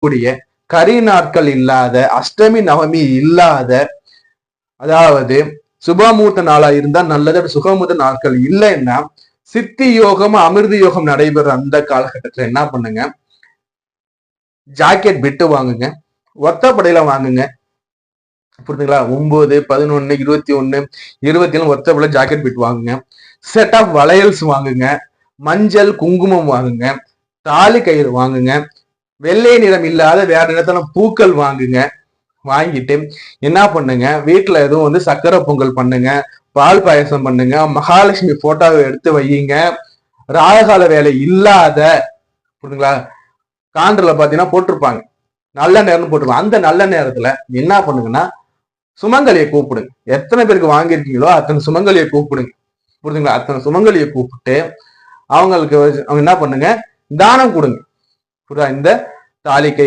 கூடிய கரி நாட்கள் இல்லாத, அஷ்டமி நவமி இல்லாத, அதாவது சுபமுகூர்த்த நாளா இருந்தா நல்லது, சுகமுகூர்த்த நாட்கள் இல்லைன்னா சித்தி யோகம் அமிர்த யோகம் நடைபெற அந்த காலகட்டத்துல என்ன பண்ணுங்க, ஜாக்கெட் பிட்டு வாங்குங்க, ஒத்தப்படையில வாங்குங்க. புரியுதுங்களா? 9, 11, 21, 27 ஒத்தப்படையில ஜாக்கெட் பிட் வாங்குங்க. செட் ஆஃப் வளையல்ஸ் வாங்குங்க, மஞ்சள் குங்குமம் வாங்குங்க, தாலி கயிறு வாங்குங்க, வெள்ளை நிறம் இல்லாத வேற நிறத்தான பூக்கள் வாங்குங்க. வாங்கிட்டு என்ன பண்ணுங்க, வீட்டுல எதுவும் சக்கரை பொங்கல் பண்ணுங்க, பால் பாயசம் பண்ணுங்க, மகாலட்சுமி போட்டோவை எடுத்து வையுங்க. ராககால வேலை இல்லாத, புரியுதுங்களா, காண்டர்ல பாத்தீங்கன்னா போட்டிருப்பாங்க நல்ல நேரம் போட்டிருப்பாங்க. அந்த நல்ல நேரத்துல என்ன பண்ணுங்கன்னா சுமங்கலியை கூப்பிடுங்க. எத்தனை பேருக்கு வாங்கியிருக்கீங்களோ அத்தனை சுமங்கலியை கூப்பிடுங்க. புரியுதுங்களா? அத்தனை சுமங்கலியை கூப்பிட்டு அவங்களுக்கு அவங்க என்ன பண்ணுங்க, தானம் கொடுங்க. புரியுதா? இந்த தாலி கயிறு